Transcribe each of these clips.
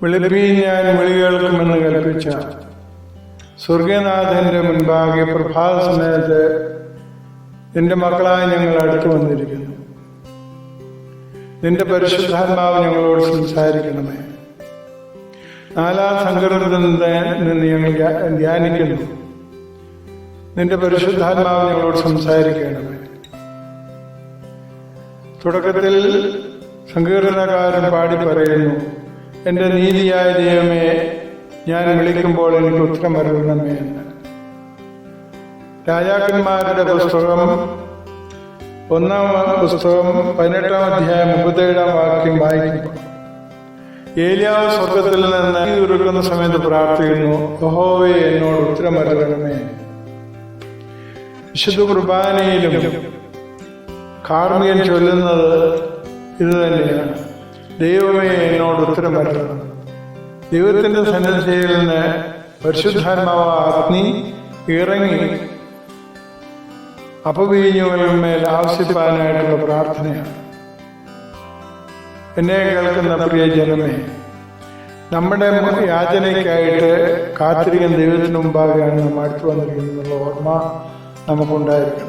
വിളിപ്പീൻ, ഞാൻ വിളി കേൾക്കുമെന്ന് കൽപ്പിച്ച സ്വർഗനാഥന്റെ മുൻപാകെ പ്രഭാത സമയത്ത് നിന്റെ മക്കളായി ഞങ്ങൾ അടുത്തു വന്നിരിക്കുന്നു. നിന്റെ പരിശുദ്ധാത്മാവ് ഞങ്ങളോട് സംസാരിക്കണമേ. നാലാം സങ്കടത്തിൽ നിന്ന് ഞങ്ങൾ ധ്യാനിക്കുന്നു. നിന്റെ പരിശുദ്ധാത്മാവ് ഞങ്ങളോട് സംസാരിക്കണമേ. തുടക്കത്തിൽ സങ്കീർത്തനക്കാരൻ പാടി പറയുന്നു, എന്റെ നീതിയായ ദൈവമേ, ഞാൻ വിളിക്കുമ്പോൾ എനിക്ക് ഉത്തരം അരുളണമേ എന്ന്. രാജാക്കന്മാരുടെ പുസ്തകം 1-ാം പുസ്തകം 18-ാം അധ്യായം 37-ാം വാക്യം വായിക്കുമ്പോൾ ഏലിയാവ് സ്വർഗത്തിൽ നിന്ന് ഉരുകുന്ന സമയത്ത് പ്രാർത്ഥിക്കുന്നു, യഹോവേ എന്നോട് ഉത്തരം അരുളണമേ. വിശുദ്ധ കുർബാനയിലും കാർമ്മികൻ ചൊല്ലുന്നത് ഇത് തന്നെയാണ്, ദൈവമേ എന്നോട് ഉത്തരം അരുളണം. ദൈവത്തിന്റെ സന്നിധിയിൽ നിന്ന് പരിശുദ്ധാത്മാവ് അഗ്നി ഇറങ്ങി അപവീഞ്ഞുകളിന്മേൽ ആവശ്യപ്പാനായിട്ടുള്ള പ്രാർത്ഥനയാണ്. എന്നെ കേൾക്കുന്ന പ്രിയ ജനമേ, നമ്മുടെ യാചനയ്ക്കായിട്ട് കാത്തിരിക്കുന്ന ദൈവത്തിന് മുമ്പാകെയാണ് നാം അടുത്തു വന്നിരിക്കുന്നതിനുള്ള ഓർമ്മ നമുക്കുണ്ടായിരിക്കണം.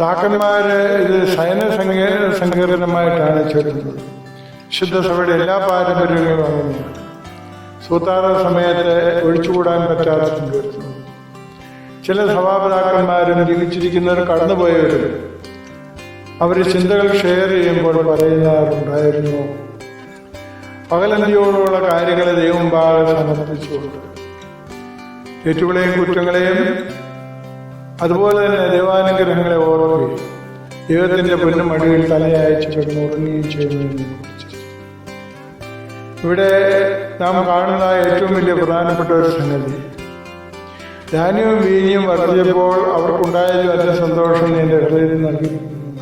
താക്കന്മാര് ഇത് ശയന സങ്കീർത്തനമായിട്ടാണ് ചൊല്ലുന്നത്. വിശുദ്ധ സഭയുടെ എല്ലാ പാരമ്പര്യങ്ങളും അങ്ങനെയാണ്. സൂത്താറ സമയത്ത് ഒഴിച്ചുകൂടാൻ പറ്റാത്ത സങ്കീർത്തനം. ചില സഭാപിതാക്കന്മാരും ജീവിച്ചിരിക്കുന്നവർ കടന്നുപോയവരും അവർ ചിന്തകൾ ഷെയർ ചെയ്യുമ്പോൾ പറയുന്നവരുണ്ടായിരുന്നു, പകലന്തിയോടുള്ള കാര്യങ്ങളെ ദൈവമുമ്പാകെ സമർപ്പിച്ചുകൊണ്ട് തെറ്റുകളെയും കുറ്റങ്ങളെയും അതുപോലെ തന്നെ ദൈവാനുഗ്രഹങ്ങളെ ഓർക്കുകയും ദൈവത്തിന്റെ പൊന്നും മടിയിൽ തലയയച്ചു കിടന്ന് ഉറങ്ങുകയും ചെയ്യുന്നതിനെ കുറിച്ച് ഇവിടെ നാം കാണുന്ന ഏറ്റവും വലിയ പ്രധാനപ്പെട്ട ഒരു സംഗതി, ധാന്യവും വീഞ്ഞും വർദ്ധിച്ചപ്പോൾ അവർക്കുണ്ടായാലും അതിന്റെ സന്തോഷം എന്റെ ഹൃദയത്തിൽ നൽകിയിരിക്കുന്ന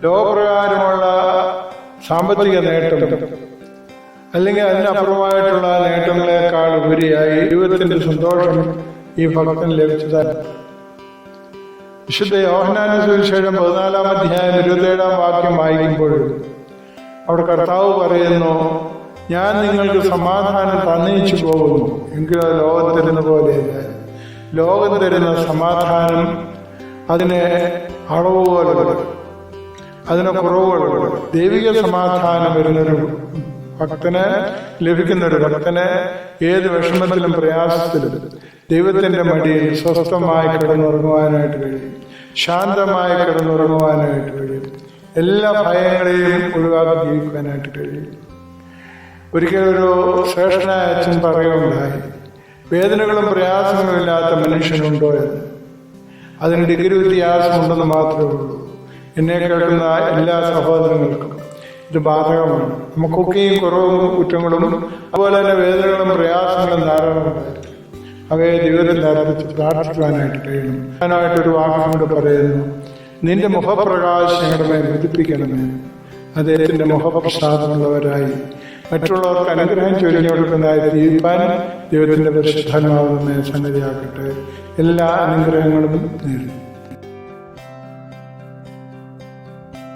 ലോകപ്രകാരമുള്ള സാമ്പത്തിക നേട്ടം അല്ലെങ്കിൽ അതിനപ്പുറമായിട്ടുള്ള നേട്ടങ്ങളെക്കാൾ ഉപരിയായി ദൈവത്തിന്റെ സന്തോഷം ഈ ഭക്തന് ലഭിച്ചതാണ്. വിശുദ്ധ യോഹന്നാന്റെ സുവിശേഷം 14-ാം അധ്യായം 27-ാം വാക്യം വായിക്കുമ്പോൾ അവിടെ കർത്താവ് പറയുന്നു, ഞാൻ നിങ്ങൾക്ക് സമാധാനം തന്നയിച്ചു പോകുന്നു, എങ്കിലും അത് ലോകം തരുന്ന പോലെയല്ല. ലോകം തരുന്ന സമാധാനം അതിന് അളവുകളുണ്ട്, അതിന് കുറവുകളുണ്ട്. ദൈവിക സമാധാനം വരുന്നൊരു ഭക്തന് ലഭിക്കുന്നൊരു ഭക്തന് ഏത് വിഷമത്തിലും പ്രയാസത്തിലും ദൈവത്തിന്റെ മടിയിൽ സ്വസ്ഥമായി കിടന്നുറങ്ങുവാനായിട്ട് കഴിയും, ശാന്തമായി കിടന്നുറങ്ങുവാനായിട്ട് കഴിയും, എല്ലാ ഭയങ്ങളെയും ഒഴിവാക്കി ജീവിക്കുവാനായിട്ട് കഴിയും. ഒരിക്കലൊരു ശ്രേഷ്ഠനായ അച്ഛൻ പറയുകയുണ്ടായി, വേദനകളും പ്രയാസങ്ങളും ഇല്ലാത്ത മനുഷ്യനുണ്ടോ എന്ന്. അതിന് ഡിഗ്രി വ്യത്യാസമുണ്ടെന്ന് മാത്രമേ ഉള്ളൂ. എന്നെ കേൾക്കുന്ന എല്ലാ സഹോദരങ്ങൾക്കും ഇത് ബാധകമാണ്. നമുക്കൊക്കെയും കുറവും കുറ്റങ്ങളും അതുപോലെ തന്നെ വേദനകളും പ്രയാസങ്ങളും ധാരാളമുണ്ടായിരിക്കും. അവയെ ജീവിതത്തിൽ അർപ്പിച്ച് പ്രാർത്ഥിക്കുവാനായിട്ട് കഴിയണം. ഞാനായിട്ടൊരു വാക്കും കൂടെ പറയുന്നു, നിന്റെ മുഖപ്രകാശം ഞങ്ങളുടെ മേൽ വർദ്ധിപ്പിക്കണമേ. അദ്ദേഹത്തിന്റെ മുഖപ്രസാദമുള്ളവരായി മറ്റുള്ളവർക്ക് അനുഗ്രഹം ചൊരിഞ്ഞു കൊടുക്കുന്നതായി തീരുമാൻ ദൈവത്തിന്റെ പരിശുദ്ധാത്മാവ് നമ്മെ സന്നിധിയാക്കട്ടെ. എല്ലാ അനുഗ്രഹങ്ങളും നേടും.